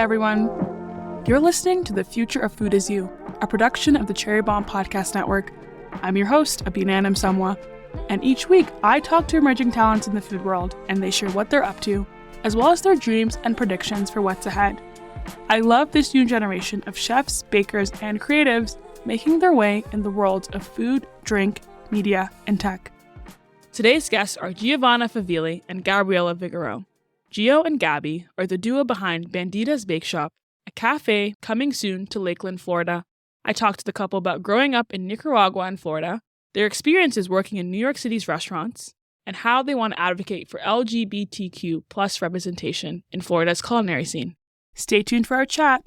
everyone. You're listening to The Future of Food Is You, a production of the Cherry Bomb Podcast Network. I'm your host, Abena Anim-Somuah, and each week I talk to emerging talents in the food world, and they share what they're up to, as well as their dreams and predictions for what's ahead. I love this new generation of chefs, bakers, and creatives making their way in the worlds of food, drink, media, and tech. Today's guests are Giovanna Favilli and Gabriella Vigoreaux. Gio and Gabi are the duo behind Bandidas Bakeshop, a cafe coming soon to Lakeland, Florida. I talked to the couple about growing up in Nicaragua and Florida, their experiences working in New York City's restaurants, and how they want to advocate for LGBTQ plus representation in Florida's culinary scene. Stay tuned for our chat.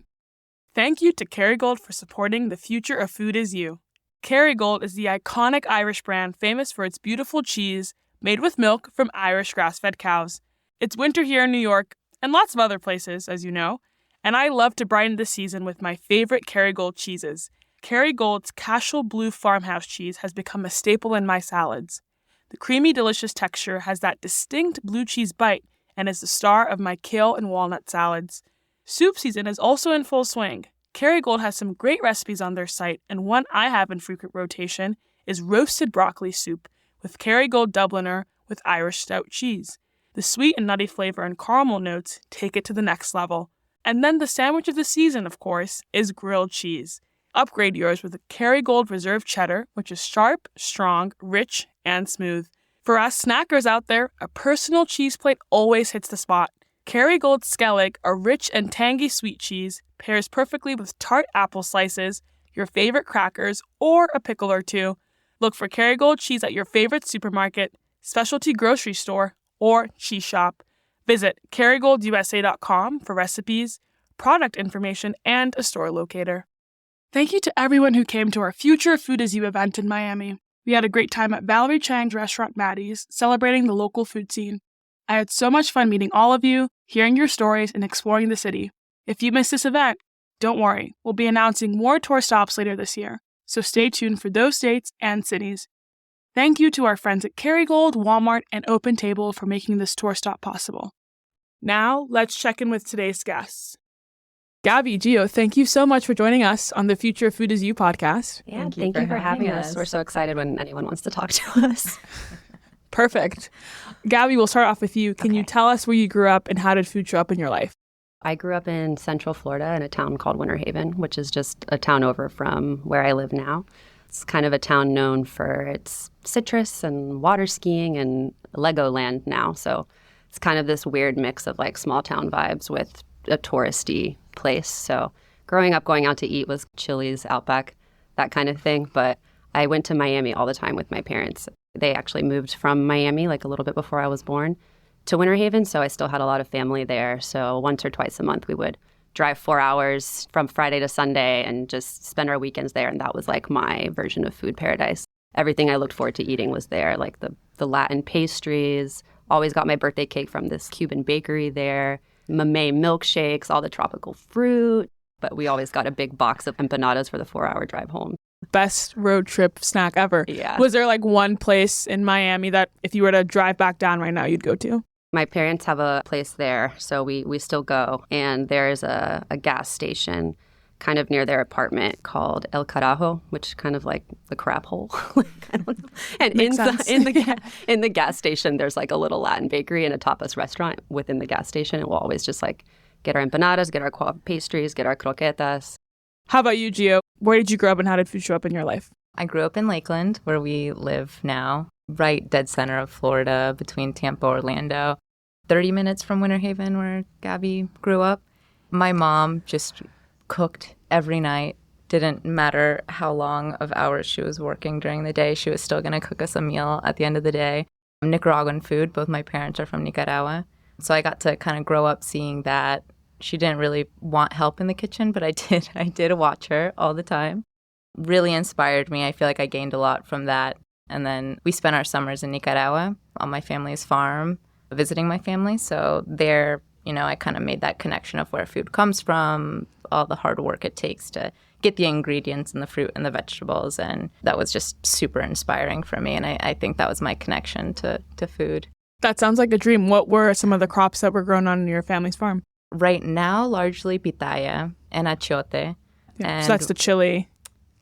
Thank you to Kerry for supporting The Future of Food Is You. Kerry is the iconic Irish brand famous for its beautiful cheese made with milk from Irish grass-fed cows. It's winter here in New York, and lots of other places, as you know, and I love to brighten the season with my favorite Kerry cheeses. Kerry Cashel Blue Farmhouse cheese has become a staple in my salads. The creamy, delicious texture has that distinct blue cheese bite and is the star of my kale and walnut salads. Soup season is also in full swing. Kerry has some great recipes on their site, and one I have in frequent rotation is roasted broccoli soup with Kerry Dubliner with Irish stout cheese. The sweet and nutty flavor and caramel notes take it to the next level. And then the sandwich of the season, of course, is grilled cheese. Upgrade yours with a Kerry Reserve Cheddar, which is sharp, strong, rich, and smooth. For us snackers out there, a personal cheese plate always hits the spot. Kerry Skellig, a rich and tangy sweet cheese, pairs perfectly with tart apple slices, your favorite crackers, or a pickle or two. Look for Kerry cheese at your favorite supermarket, specialty grocery store, or cheese shop. Visit kerrygoldusa.com for recipes, product information, and a store locator. Thank you to everyone who came to our Future Food Is You event in Miami. We had a great time at Valerie Chang's restaurant Maddie's, celebrating the local food scene. I had so much fun meeting all of you, hearing your stories, and exploring the city. If you missed this event, don't worry, we'll be announcing more tour stops later this year, so stay tuned for those dates and cities. Thank you to our friends at Kerry Walmart, and Open Table for making this tour stop possible. Now, let's check in with today's guests. Gabi, Gio, thank you so much for joining us on the Future Food Is You podcast. Yeah, thank you for having us. We're so excited when anyone wants to talk to us. Perfect. Gabi, we'll start off with you. Can you tell us where you grew up and how did food show up in your life? I grew up in Central Florida in a town called Winter Haven, which is just a town over from where I live now. It's kind of a town known for its citrus and water skiing and Legoland now. So it's kind of this weird mix of like small town vibes with a touristy place. So growing up, going out to eat was Chili's, Outback, that kind of thing. But I went to Miami all the time with my parents. They actually moved from Miami like a little bit before I was born to Winter Haven. So I still had a lot of family there. So once or twice a month we would drive 4 hours from Friday to Sunday and just spend our weekends there. And that was like my version of food paradise. Everything I looked forward to eating was there, like the Latin pastries. Always got my birthday cake from this Cuban bakery there. Mamey milkshakes, all the tropical fruit. But we always got a big box of empanadas for the 4-hour drive home. Best road trip snack ever. Yeah. Was there like one place in Miami that if you were to drive back down right now, you'd go to? My parents have a place there, so we still go. And there's a gas station kind of near their apartment called El Carajo, which is kind of like the crap hole. I don't know. And in the gas station, there's like a little Latin bakery and a tapas restaurant within the gas station. And we'll always just like get our empanadas, get our pastries, get our croquetas. How about you, Gio? Where did you grow up and how did food show up in your life? I grew up in Lakeland, where we live now, right dead center of Florida, between Tampa, Orlando, 30 minutes from Winter Haven, where Gabi grew up. My mom just cooked every night. Didn't matter how long of hours she was working during the day. She was still going to cook us a meal at the end of the day. Nicaraguan food. Both my parents are from Nicaragua. So I got to kind of grow up seeing that. She didn't really want help in the kitchen, but I did watch her all the time. Really inspired me. I feel like I gained a lot from that. And then we spent our summers in Nicaragua on my family's farm, visiting my family. So there, I kind of made that connection of where food comes from, all the hard work it takes to get the ingredients and the fruit and the vegetables. And that was just super inspiring for me. And I think that was my connection to food. That sounds like a dream. What were some of the crops that were grown on your family's farm? right now, largely pitaya and achiote. Yeah. And So that's the chili.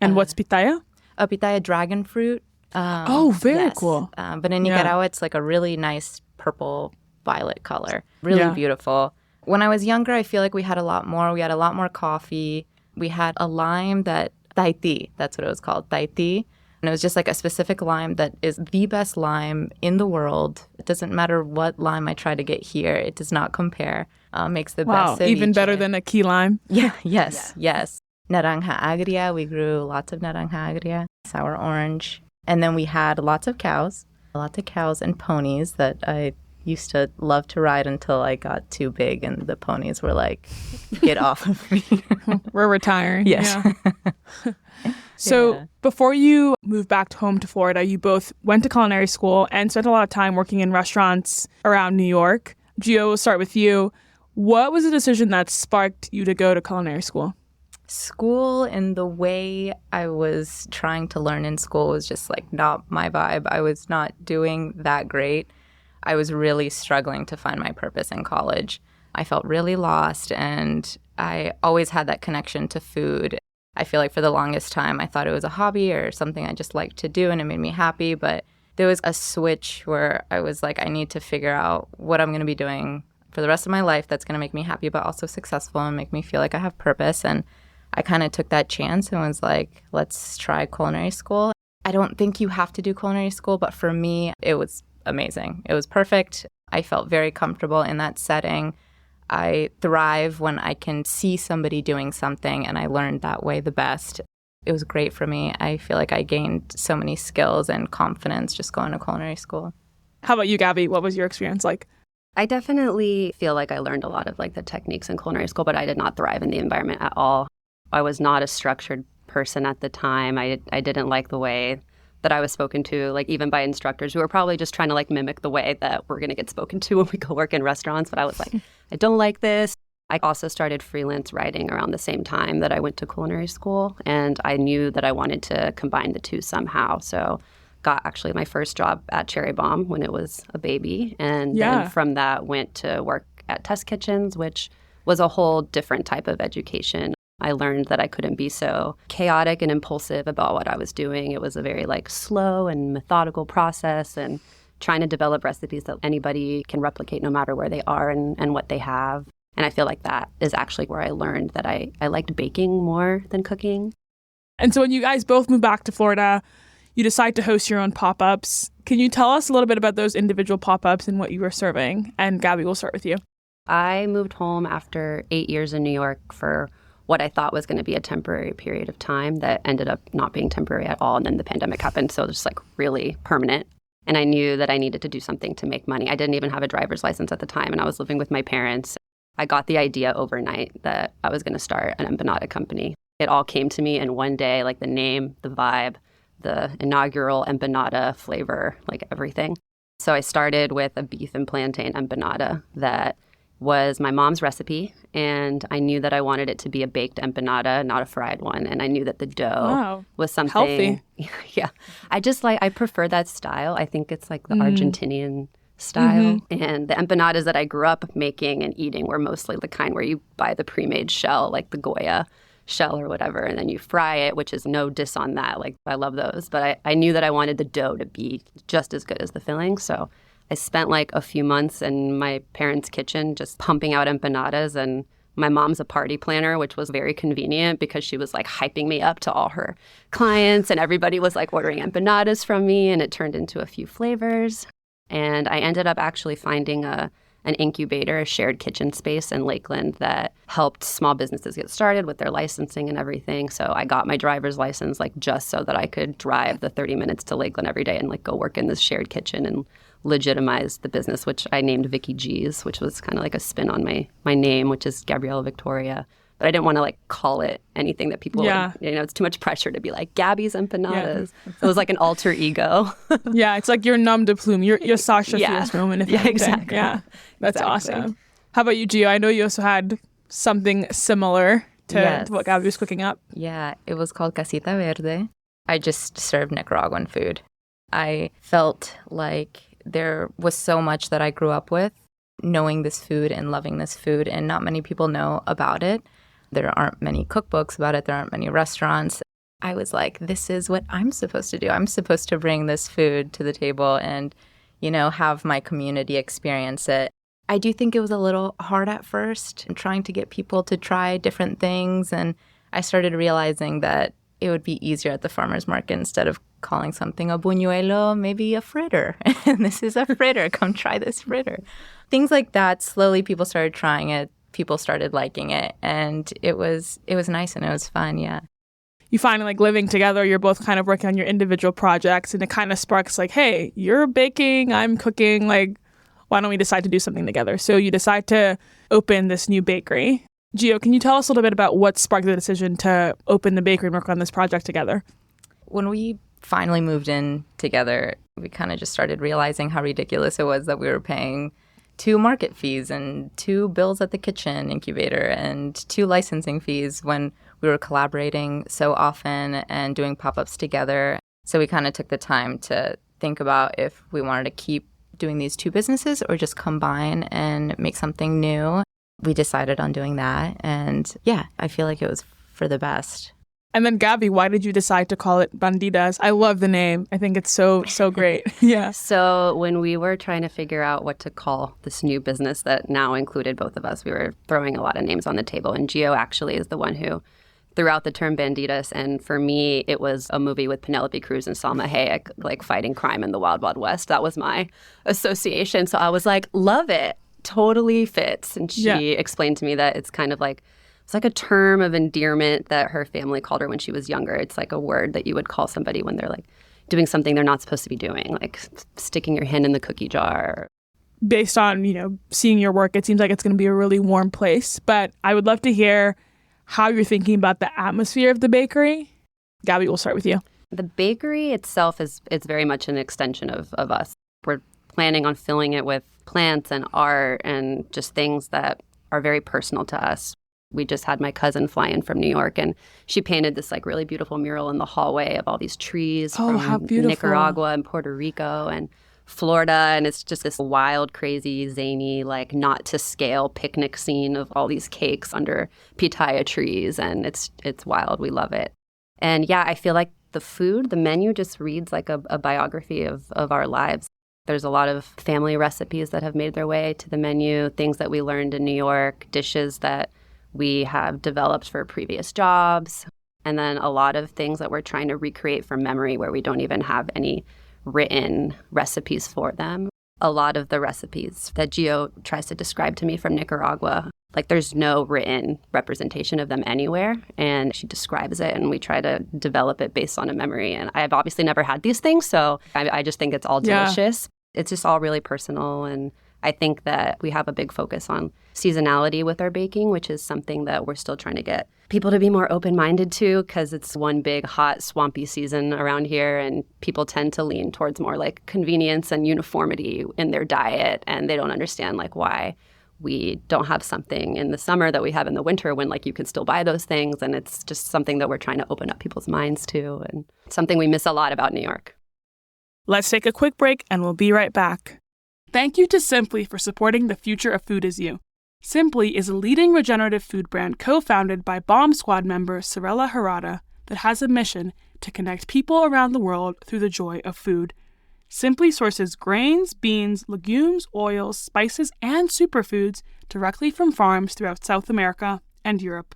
And what's pitaya? a pitaya dragon fruit. Very Yes. cool. But in Nicaragua, it's like a really nice purple violet color. Really beautiful. When I was younger, I feel like we had a lot more. We had a lot more coffee. We had a lime Tahiti, that's what it was called, Tahiti. And it was just like a specific lime that is the best lime in the world. It doesn't matter what lime I try to get here. It does not compare. Makes the best ceviche. Even better than a key lime. Yeah, yes. Naranja agria, we grew lots of naranja agria, sour orange. And then we had lots of cows and ponies that I used to love to ride until I got too big and the ponies were like, get off of me. We're retiring. Yes. Yeah. So before you moved back home to Florida, you both went to culinary school and spent a lot of time working in restaurants around New York. Gio, we'll start with you. What was the decision that sparked you to go to culinary school? School and the way I was trying to learn in school was just like not my vibe. I was not doing that great. I was really struggling to find my purpose in college. I felt really lost, and I always had that connection to food. I feel like for the longest time, I thought it was a hobby or something I just liked to do, and it made me happy. But there was a switch where I was like, I need to figure out what I'm going to be doing for the rest of my life that's going to make me happy, but also successful and make me feel like I have purpose. And I kind of took that chance and was like, let's try culinary school. I don't think you have to do culinary school, but for me, it was amazing. It was perfect. I felt very comfortable in that setting. I thrive when I can see somebody doing something, and I learned that way the best. It was great for me. I feel like I gained so many skills and confidence just going to culinary school. How about you, Gabi? What was your experience like? I definitely feel like I learned a lot of like the techniques in culinary school, but I did not thrive in the environment at all. I was not a structured person at the time. I didn't like the way that I was spoken to, like even by instructors who were probably just trying to like mimic the way that we're going to get spoken to when we go work in restaurants. But I was like, I don't like this. I also started freelance writing around the same time that I went to culinary school. And I knew that I wanted to combine the two somehow. So got actually my first job at Cherry Bomb when it was a baby. And then from that went to work at test kitchens, which was a whole different type of education. I learned that I couldn't be so chaotic and impulsive about what I was doing. It was a very like slow and methodical process, and trying to develop recipes that anybody can replicate no matter where they are and what they have. And I feel like that is actually where I learned that I liked baking more than cooking. And so when you guys both moved back to Florida, you decide to host your own pop-ups. Can you tell us a little bit about those individual pop-ups and what you were serving? And Gabi, we'll start with you. I moved home after 8 years in New York for what I thought was going to be a temporary period of time that ended up not being temporary at all. And then the pandemic happened. So just like really permanent. And I knew that I needed to do something to make money. I didn't even have a driver's license at the time, and I was living with my parents. I got the idea overnight that I was going to start an empanada company. It all came to me in one day, like the name, the vibe, the inaugural empanada flavor, like everything. So I started with a beef and plantain empanada that was my mom's recipe, and I knew that I wanted it to be a baked empanada, not a fried one. And I knew that the dough was something healthy. Yeah. I prefer that style. I think it's like the Argentinian style. And the empanadas that I grew up making and eating were mostly the kind where you buy the pre-made shell, like the Goya shell or whatever, and then you fry it, which is no diss on that. Like, I love those. But I knew that I wanted the dough to be just as good as the filling. So I spent like a few months in my parents' kitchen just pumping out empanadas, and my mom's a party planner, which was very convenient because she was like hyping me up to all her clients, and everybody was like ordering empanadas from me, and it turned into a few flavors. And I ended up actually finding an incubator, a shared kitchen space in Lakeland that helped small businesses get started with their licensing and everything. So I got my driver's license like just so that I could drive the 30 minutes to Lakeland every day and like go work in this shared kitchen and legitimize the business, which I named Vicky G's, which was kind of like a spin on my name, which is Gabriella Victoria. But I didn't want to like call it anything that people would, it's too much pressure to be like Gabi's Empanadas. Yeah. So it was like an alter ego. Yeah, it's like your nom de plume, your Sasha Fierce moment. If anything. Exactly. Yeah, that's awesome. How about you, Gio? I know you also had something similar to what Gabi was cooking up. Yeah, it was called Casita Verde. I just served Nicaraguan food. I felt like there was so much that I grew up with knowing this food and loving this food, and not many people know about it. There aren't many cookbooks about it. There aren't many restaurants. I was like, this is what I'm supposed to do. I'm supposed to bring this food to the table and, have my community experience it. I do think it was a little hard at first and trying to get people to try different things. And I started realizing that it would be easier at the farmer's market instead of calling something a buñuelo, maybe a fritter. And this is a fritter. Come try this fritter. Things like that. Slowly people started trying it. People started liking it. And it was nice and it was fun, yeah. You find like living together, you're both kind of working on your individual projects and it kind of sparks like, hey, you're baking, I'm cooking, like, why don't we decide to do something together? So you decide to open this new bakery. Gio, can you tell us a little bit about what sparked the decision to open the bakery and work on this project together? When we finally moved in together, we kind of just started realizing how ridiculous it was that we were paying 2 market fees and 2 bills at the kitchen incubator and 2 licensing fees when we were collaborating so often and doing pop-ups together. So we kind of took the time to think about if we wanted to keep doing these 2 businesses or just combine and make something new. We decided on doing that. And yeah, I feel like it was for the best. And then Gabi, why did you decide to call it Bandidas? I love the name. I think it's so great. Yeah. So when we were trying to figure out what to call this new business that now included both of us, we were throwing a lot of names on the table. And Gio actually is the one who threw out the term Bandidas. And for me, it was a movie with Penelope Cruz and Salma Hayek, like fighting crime in the Wild Wild West. That was my association. So I was like, love it. Totally fits. And she explained to me that it's kind of like, it's like a term of endearment that her family called her when she was younger. It's like a word that you would call somebody when they're like doing something they're not supposed to be doing, like sticking your hand in the cookie jar. Based on, seeing your work, it seems like it's going to be a really warm place. But I would love to hear how you're thinking about the atmosphere of the bakery. Gabi, we'll start with you. The bakery itself it's very much an extension of us. We're planning on filling it with plants and art and just things that are very personal to us. We just had my cousin fly in from New York, and she painted this like really beautiful mural in the hallway of all these trees from Nicaragua and Puerto Rico and Florida. And it's just this wild, crazy, zany, like not to scale picnic scene of all these cakes under pitaya trees. And it's wild. We love it. And yeah, I feel like the menu just reads like a biography of our lives. There's a lot of family recipes that have made their way to the menu, things that we learned in New York, dishes that we have developed for previous jobs, and then a lot of things that we're trying to recreate from memory where we don't even have any written recipes for them. A lot of the recipes that Gio tries to describe to me from Nicaragua, like there's no written representation of them anywhere, and she describes it, and we try to develop it based on a memory. And I've obviously never had these things, so I just think it's all delicious. It's just all really personal, and I think that we have a big focus on seasonality with our baking, which is something that we're still trying to get people to be more open-minded to, because it's one big, hot, swampy season around here, and people tend to lean towards more like convenience and uniformity in their diet, and they don't understand like why we don't have something in the summer that we have in the winter when like you can still buy those things. And it's just something that we're trying to open up people's minds to, and something we miss a lot about New York. Let's take a quick break and we'll be right back. Thank you to Simply for supporting the future of food is you. Simply is a leading regenerative food brand co-founded by Bomb Squad member Sorella Harada that has a mission to connect people around the world through the joy of food. Simply sources grains, beans, legumes, oils, spices, and superfoods directly from farms throughout South America and Europe.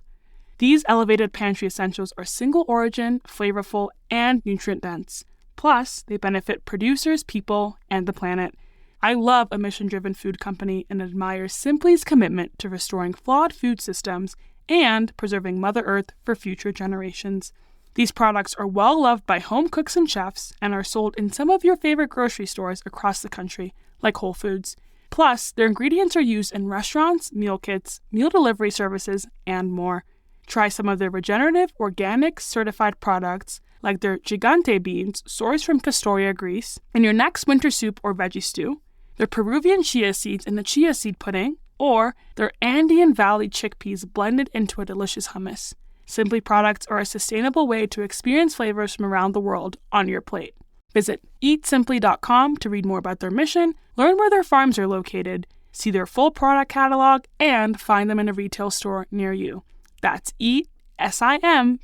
These elevated pantry essentials are single origin, flavorful, and nutrient-dense. Plus, they benefit producers, people, and the planet. I love a mission-driven food company and admire Simply's commitment to restoring flawed food systems and preserving Mother Earth for future generations. These products are well loved by home cooks and chefs and are sold in some of your favorite grocery stores across the country, like Whole Foods. Plus, their ingredients are used in restaurants, meal kits, meal delivery services, and more. Try some of their regenerative, organic, certified products, like their gigante beans sourced from Castoria, Greece, in your next winter soup or veggie stew, their Peruvian chia seeds in the chia seed pudding, or their Andean Valley chickpeas blended into a delicious hummus. Simply products are a sustainable way to experience flavors from around the world on your plate. Visit eatsimply.com to read more about their mission, learn where their farms are located, see their full product catalog, and find them in a retail store near you. That's ESIMPLI.com.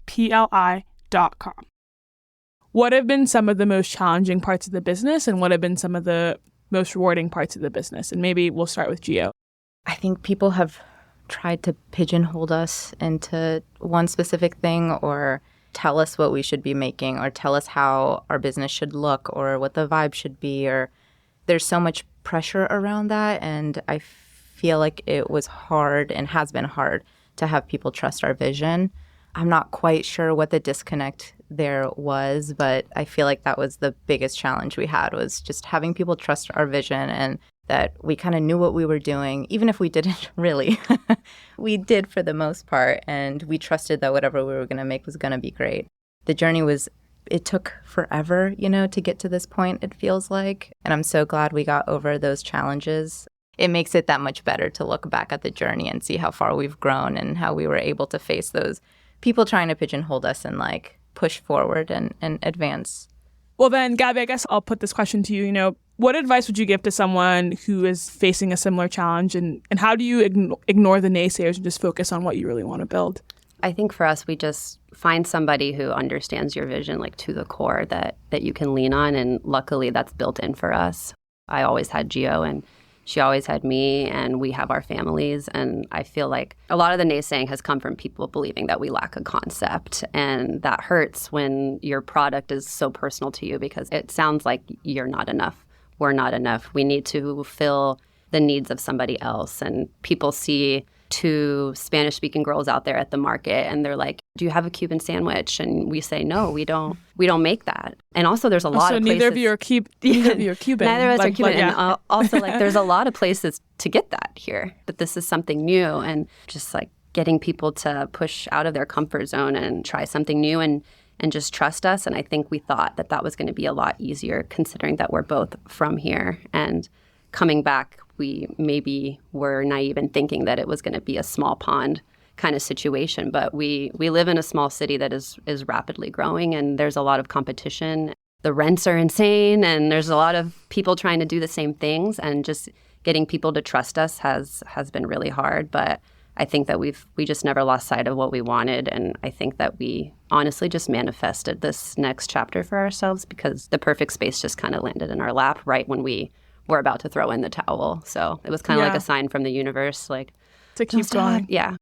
What have been some of the most challenging parts of the business, and what have been some of the most rewarding parts of the business? And maybe we'll start with Gio. I think people have tried to pigeonhole us into one specific thing, or tell us what we should be making, or tell us how our business should look, or what the vibe should be. Or there's so much pressure around that, and I feel like it was hard and has been hard to have people trust our vision. I'm not quite sure what the disconnect there was, but I feel like that was the biggest challenge we had, was just having people trust our vision, and that we kind of knew what we were doing, even if we didn't really. We did for the most part, and we trusted that whatever we were going to make was going to be great. The journey it took forever, to get to this point, it feels like. And I'm so glad we got over those challenges. It makes it that much better to look back at the journey and see how far we've grown and how we were able to face those people trying to pigeonhole us and push forward and advance. Well then, Gabi, I guess I'll put this question to you. What advice would you give to someone who is facing a similar challenge, and how do you ignore the naysayers and just focus on what you really want to build? I think for us, we just find somebody who understands your vision to the core that you can lean on, and luckily that's built in for us. I always had Gio, and she always had me, and we have our families, and I feel like a lot of the naysaying has come from people believing that we lack a concept, and that hurts when your product is so personal to you, because it sounds like you're not enough. We're not enough. We need to fill the needs of somebody else. And people see two Spanish-speaking girls out there at the market, and they're like, "Do you have a Cuban sandwich?" And we say, "No, we don't. We don't make that." And also, there's a lot of places. Neither of you are Cuban. Neither of us are Cuban. Yeah. And also, there's a lot of places to get that here. But this is something new, and just getting people to push out of their comfort zone and try something new and just trust us. And I think we thought that was going to be a lot easier, considering that we're both from here. And coming back, we maybe were naive in thinking that it was going to be a small pond kind of situation. But we live in a small city that is rapidly growing, and there's a lot of competition. The rents are insane, and there's a lot of people trying to do the same things, and just getting people to trust us has been really hard. But I think that we just never lost sight of what we wanted, and I think that we honestly just manifested this next chapter for ourselves, because the perfect space just kind of landed in our lap right when we were about to throw in the towel. So it was kind of like a sign from the universe, to keep going. Yeah.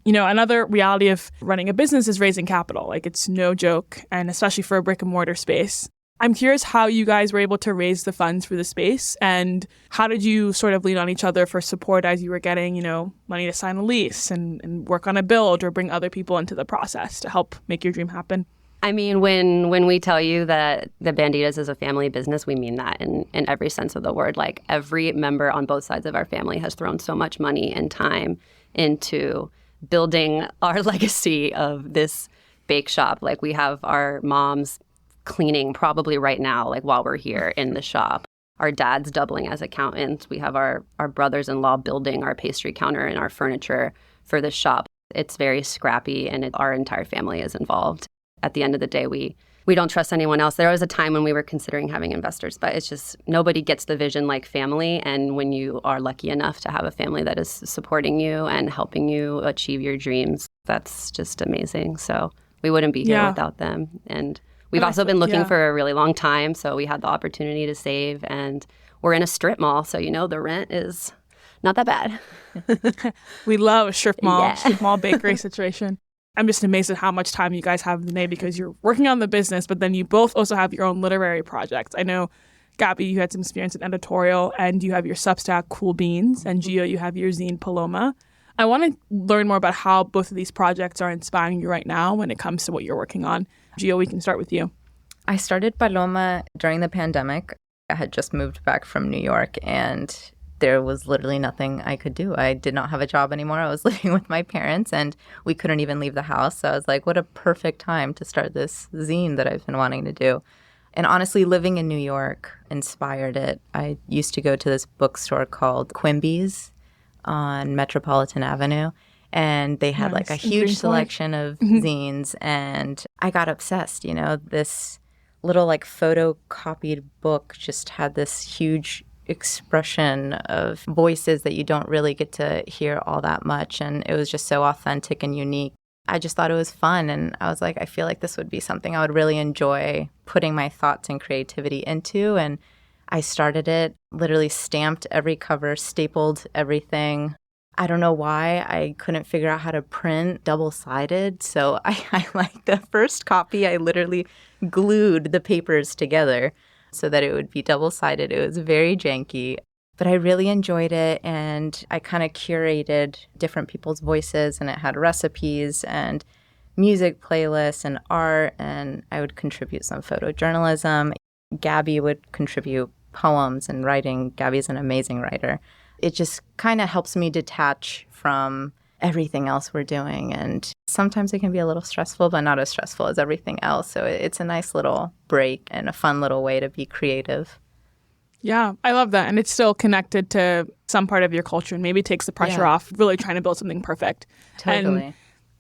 Another reality of running a business is raising capital. It's no joke, and especially for a brick-and-mortar space. I'm curious how you guys were able to raise the funds for the space, and how did you sort of lean on each other for support as you were getting, money to sign a lease and work on a build, or bring other people into the process to help make your dream happen? I mean, when we tell you that the Bandidas is a family business, we mean that in every sense of the word. Every member on both sides of our family has thrown so much money and time into building our legacy of this bake shop. We have our moms cleaning probably right now, while we're here in the shop. Our dad's doubling as accountants. We have our brothers-in-law building our pastry counter and our furniture for the shop. It's very scrappy, and our entire family is involved. At the end of the day, we don't trust anyone else. There was a time when we were considering having investors, but it's just nobody gets the vision like family. And when you are lucky enough to have a family that is supporting you and helping you achieve your dreams, that's just amazing. So we wouldn't be here without them. And we've also been looking for a really long time, so we had the opportunity to save, and we're in a strip mall, so the rent is not that bad. We love a strip mall bakery situation. I'm just amazed at how much time you guys have in the day, because you're working on the business, but then you both also have your own literary projects. I know, Gabi, you had some experience in editorial, and you have your Substack, Cool Beans, and Gio, you have your zine, Paloma. I want to learn more about how both of these projects are inspiring you right now when it comes to what you're working on. Gio, we can start with you. I started Paloma during the pandemic. I had just moved back from New York, and there was literally nothing I could do. I did not have a job anymore. I was living with my parents, and we couldn't even leave the house. So I was like, what a perfect time to start this zine that I've been wanting to do. And honestly, living in New York inspired it. I used to go to this bookstore called Quimby's on Metropolitan Avenue, and they had a huge selection of zines, and I got obsessed. This little photocopied book just had this huge expression of voices that you don't really get to hear all that much. And it was just so authentic and unique. I just thought it was fun. And I was like, I feel like this would be something I would really enjoy putting my thoughts and creativity into. And I started it, literally stamped every cover, stapled everything. I don't know why I couldn't figure out how to print double-sided. So I like the first copy, I literally glued the papers together so that it would be double-sided. It was very janky, but I really enjoyed it. And I kind of curated different people's voices, and it had recipes and music playlists and art. And I would contribute some photojournalism. Gabi would contribute poems and writing. Gabi's an amazing writer. It just kind of helps me detach from everything else we're doing. And sometimes it can be a little stressful, but not as stressful as everything else. So it's a nice little break and a fun little way to be creative. Yeah, I love that. And it's still connected to some part of your culture and maybe takes the pressure off really trying to build something perfect. Totally. And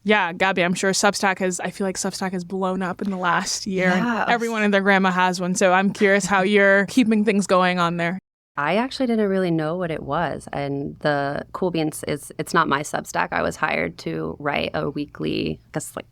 yeah, Gabi, I'm sure I feel like Substack has blown up in the last year. Yeah. And everyone and their grandma has one. So I'm curious how you're keeping things going on there. I actually didn't really know what it was. And the Cool Beans it's not my Substack. I was hired to write a weekly,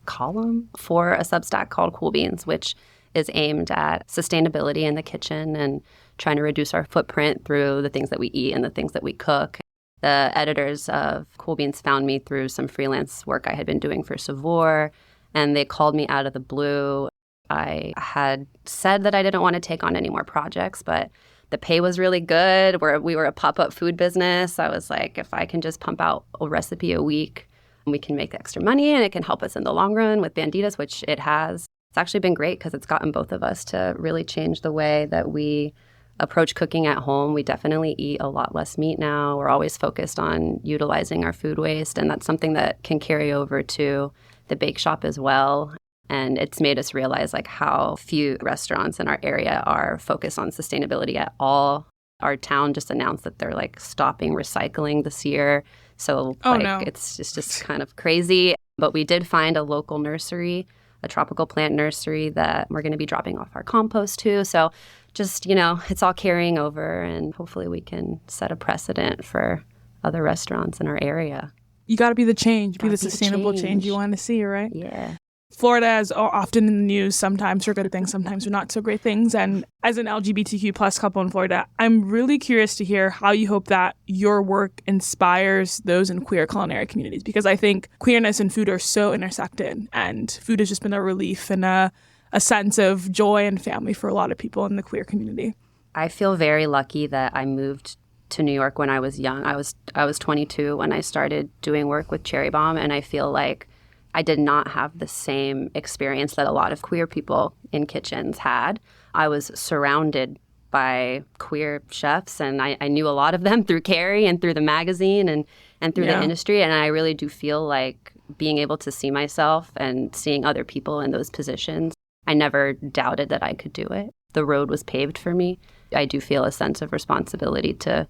column for a Substack called Cool Beans, which is aimed at sustainability in the kitchen and trying to reduce our footprint through the things that we eat and the things that we cook. The editors of Cool Beans found me through some freelance work I had been doing for Savoir, and they called me out of the blue. I had said that I didn't want to take on any more projects, but the pay was really good. We were a pop-up food business. I was like, if I can just pump out a recipe a week, we can make extra money and it can help us in the long run with Bandidas, which it has. It's actually been great because it's gotten both of us to really change the way that we approach cooking at home. We definitely eat a lot less meat now. We're always focused on utilizing our food waste, and that's something that can carry over to the bake shop as well. And it's made us realize how few restaurants in our area are focused on sustainability at all. Our town just announced that they're stopping recycling this year. So no. It's just kind of crazy. But we did find a local nursery, a tropical plant nursery that we're going to be dropping off our compost to. So just, it's all carrying over, and hopefully we can set a precedent for other restaurants in our area. You got to be the change, be the sustainable change you want to see, right? Yeah. Florida is often in the news, sometimes for good things, sometimes for not so great things. And as an LGBTQ plus couple in Florida, I'm really curious to hear how you hope that your work inspires those in queer culinary communities, because I think queerness and food are so intersected, and food has just been a relief and a sense of joy and family for a lot of people in the queer community. I feel very lucky that I moved to New York when I was young. I was 22 when I started doing work with Cherry Bomb, and I feel like I did not have the same experience that a lot of queer people in kitchens had. I was surrounded by queer chefs, and I knew a lot of them through Kerry and through the magazine and through the industry. And I really do feel like being able to see myself and seeing other people in those positions, I never doubted that I could do it. The road was paved for me. I do feel a sense of responsibility to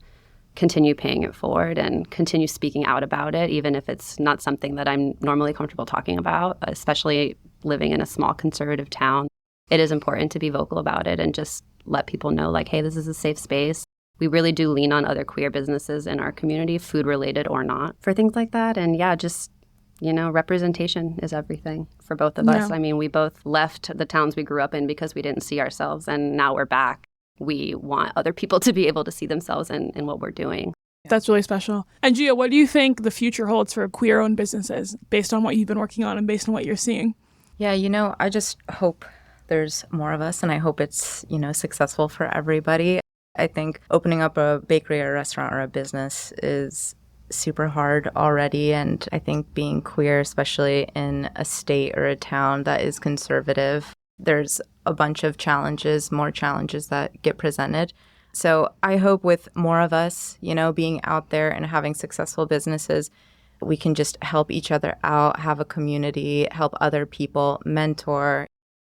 continue paying it forward and continue speaking out about it, even if it's not something that I'm normally comfortable talking about, especially living in a small conservative town. It is important to be vocal about it and just let people know, hey, this is a safe space. We really do lean on other queer businesses in our community, food related or not, for things like that. And just, representation is everything for both of us. I mean, we both left the towns we grew up in because we didn't see ourselves, and now we're back. We want other people to be able to see themselves in what we're doing. That's really special. And Gio, what do you think the future holds for queer-owned businesses based on what you've been working on and based on what you're seeing? Yeah, I just hope there's more of us, and I hope it's, successful for everybody. I think opening up a bakery or a restaurant or a business is super hard already. And I think being queer, especially in a state or a town that is conservative, there's a bunch of challenges, more challenges that get presented. So I hope with more of us, being out there and having successful businesses, we can just help each other out, have a community, help other people, mentor.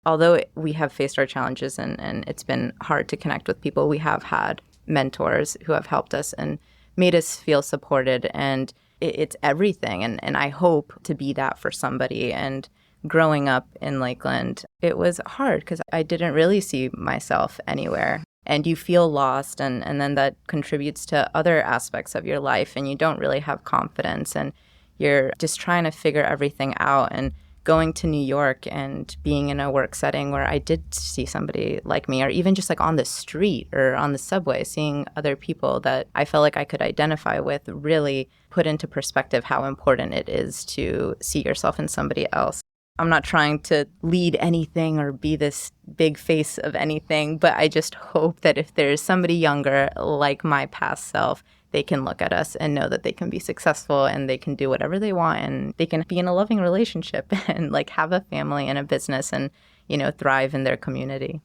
Although we have faced our challenges and it's been hard to connect with people, we have had mentors who have helped us and made us feel supported. And it's everything. And I hope to be that for somebody. And growing up in Lakeland, it was hard because I didn't really see myself anywhere. and you feel lost, and then that contributes to other aspects of your life, and you don't really have confidence, and you're just trying to figure everything out. And going to New York and being in a work setting where I did see somebody like me, or even just like on the street or on the subway, seeing other people that I felt like I could identify with, really put into perspective how important it is to see yourself in somebody else. I'm not trying to lead anything or be this big face of anything, but I just hope that if there's somebody younger like my past self, they can look at us and know that they can be successful and they can do whatever they want and they can be in a loving relationship and like have a family and a business and, you know, thrive in their community.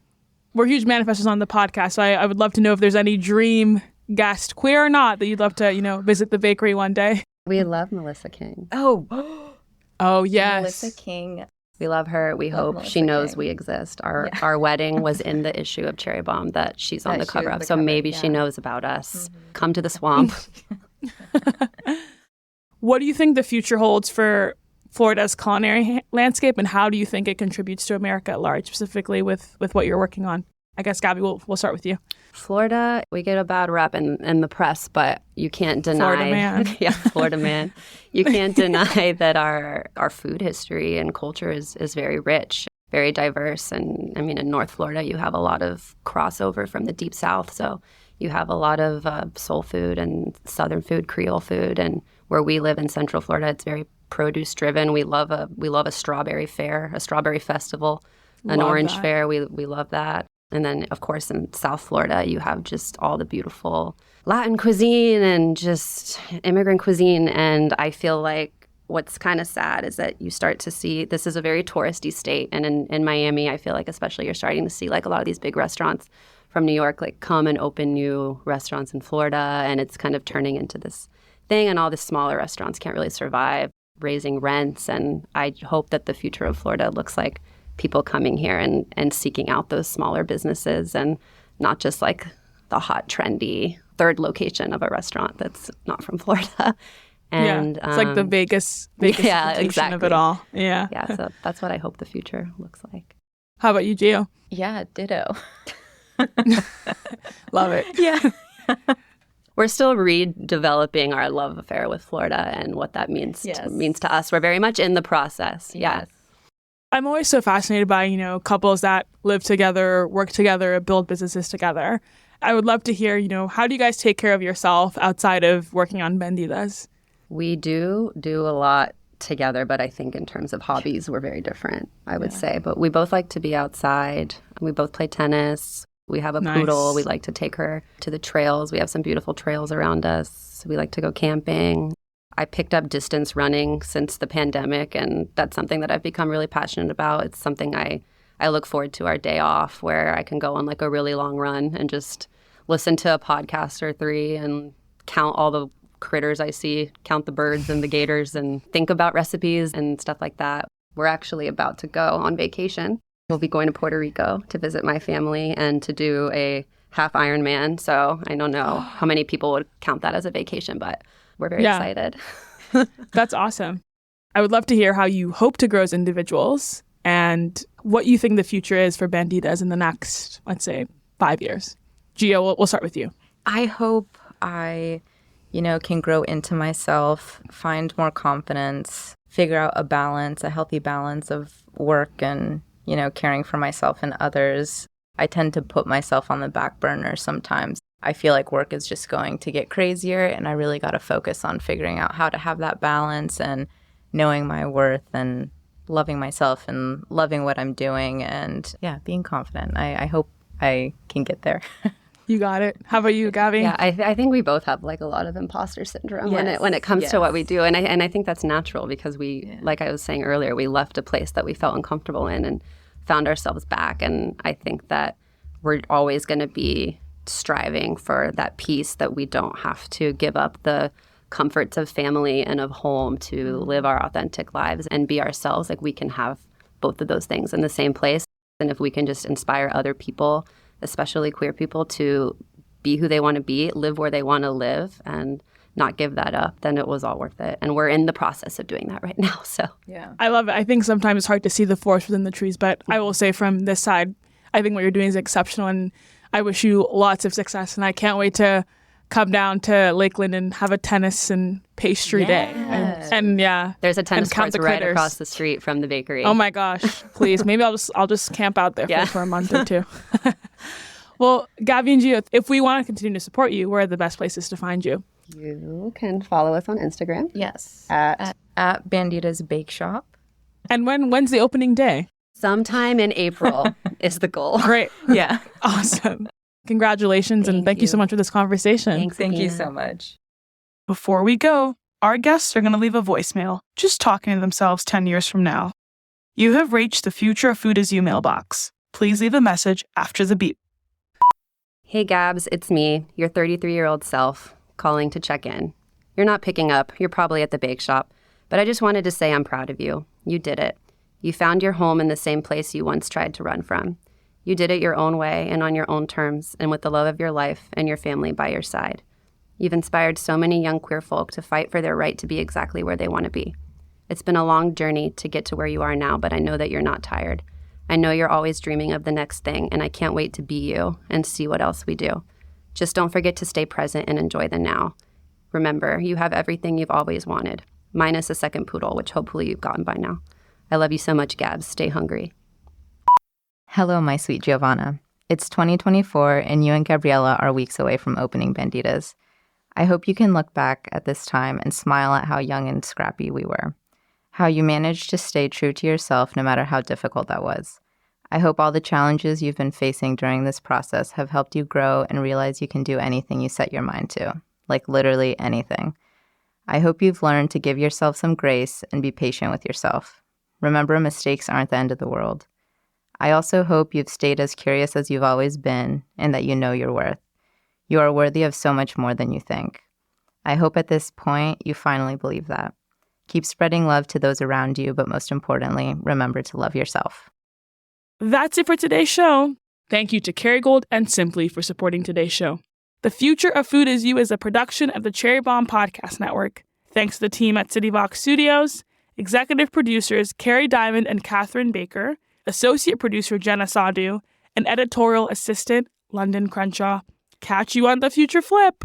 We're huge manifestors on the podcast, so I would love to know if there's any dream guest, queer or not, that you'd love to, you know, visit the bakery one day. We love Melissa King. Oh, yes. Melissa King. We love her. We hope Melissa she knows King. we exist. Our wedding was in the issue of Cherry Bomb that she's on the cover of. So maybe she knows about us. Come to the swamp. What do you think the future holds for Florida's culinary landscape, and how do you think it contributes to America at large, specifically with what you're working on? I guess, Gabi, we'll start with you. Florida, we get a bad rep in the press, but you can't deny. Florida man. Yeah, Florida man. You can't deny that our food history and culture is very rich, very diverse. And I mean, in North Florida, you have a lot of crossover from the Deep South. So you have a lot of soul food and Southern food, Creole food. And where we live in Central Florida, it's very produce driven. We love a strawberry fair, a strawberry festival, an orange fair. We love that. And then, of course, in South Florida, you have just all the beautiful Latin cuisine and just immigrant cuisine. And I feel like what's kind of sad is that you start to see, this is a very touristy state. And in Miami, I feel like especially you're starting to see like a lot of these big restaurants from New York like come and open new restaurants in Florida. And it's kind of turning into this thing. And all the smaller restaurants can't really survive, raising rents. And I hope that the future of Florida looks like people coming here and seeking out those smaller businesses and not just like the hot, trendy third location of a restaurant that's not from Florida. And it's like the Vegas yeah, exactly. of it all. Yeah. Yeah, so that's what I hope the future looks like. How about you, Gio? Yeah, ditto. Love it. Yeah. We're still redeveloping our love affair with Florida and what that means to us. We're very much in the process. Yeah. Yes. I'm always so fascinated by, you know, couples that live together, work together, build businesses together. I would love to hear, you know, how do you guys take care of yourself outside of working on Bandidas? We do a lot together, but I think in terms of hobbies, we're very different, I would say. But we both like to be outside. We both play tennis. We have a poodle. We like to take her to the trails. We have some beautiful trails around us. We like to go camping. I picked up distance running since the pandemic, and that's something that I've become really passionate about. It's something I look forward to our day off where I can go on like a really long run and just listen to a podcast or three and count all the critters I see, count the birds and the gators and think about recipes and stuff like that. We're actually about to go on vacation. We'll be going to Puerto Rico to visit my family and to do a half Ironman. So I don't know how many people would count that as a vacation, but we're very excited. That's awesome. I would love to hear how you hope to grow as individuals and what you think the future is for Bandidas in the next, let's say, 5 years. Gio, we'll start with you. I hope I, can grow into myself, find more confidence, figure out a healthy balance of work and, caring for myself and others. I tend to put myself on the back burner sometimes. I feel like work is just going to get crazier, and I really got to focus on figuring out how to have that balance and knowing my worth and loving myself and loving what I'm doing and, being confident. I hope I can get there. You got it. How about you, Gabi? Yeah, I think we both have like a lot of imposter syndrome when it comes to what we do. And I think that's natural because we, like I was saying earlier, we left a place that we felt uncomfortable in and found ourselves back. And I think that we're always going to be striving for that peace, that we don't have to give up the comforts of family and of home to live our authentic lives and be ourselves. Like we can have both of those things in the same place. And if we can just inspire other people, especially queer people, to be who they want to be, live where they want to live, and not give that up, then it was all worth it. And we're in the process of doing that right now. So I love it. I think sometimes it's hard to see the forest within the trees, but I will say from this side, I think what you're doing is exceptional. And I wish you lots of success, and I can't wait to come down to Lakeland and have a tennis and pastry day. And yeah. There's a tennis court right critters across the street from the bakery. Oh my gosh, please. Maybe I'll just camp out there for a month or two. Well, Gabi and Gio, if we want to continue to support you, where are the best places to find you? You can follow us on Instagram. Yes. At Bandidas Bakeshop. And when's the opening day? Sometime in April is the goal. Great. Yeah. Awesome. Congratulations, and thank you so much for this conversation. Thanks, Thank you Abena. so much. Before we go, our guests are going to leave a voicemail, just talking to themselves 10 years from now. You have reached the Future of Food Is You mailbox. Please leave a message after the beep. Hey, Gabs, it's me, your 33-year-old self, calling to check in. You're not picking up. You're probably at the bake shop. But I just wanted to say I'm proud of you. You did it. You found your home in the same place you once tried to run from. You did it your own way and on your own terms and with the love of your life and your family by your side. You've inspired so many young queer folk to fight for their right to be exactly where they want to be. It's been a long journey to get to where you are now, but I know that you're not tired. I know you're always dreaming of the next thing, and I can't wait to be you and see what else we do. Just don't forget to stay present and enjoy the now. Remember, you have everything you've always wanted, minus a second poodle, which hopefully you've gotten by now. I love you so much, Gabs. Stay hungry. Hello, my sweet Giovanna. It's 2024, and you and Gabriella are weeks away from opening Bandidas. I hope you can look back at this time and smile at how young and scrappy we were, how you managed to stay true to yourself no matter how difficult that was. I hope all the challenges you've been facing during this process have helped you grow and realize you can do anything you set your mind to, like literally anything. I hope you've learned to give yourself some grace and be patient with yourself. Remember, mistakes aren't the end of the world. I also hope you've stayed as curious as you've always been and that you know your worth. You are worthy of so much more than you think. I hope at this point you finally believe that. Keep spreading love to those around you, but most importantly, remember to love yourself. That's it for today's show. Thank you to Kerry and Simply for supporting today's show. The Future of Food Is You is a production of the Cherry Bomb Podcast Network. Thanks to the team at City Vogt Studios, executive producers Carrie Diamond and Catherine Baker, associate producer Jenna Sadu, and editorial assistant London Crenshaw. Catch you on the Future Flip.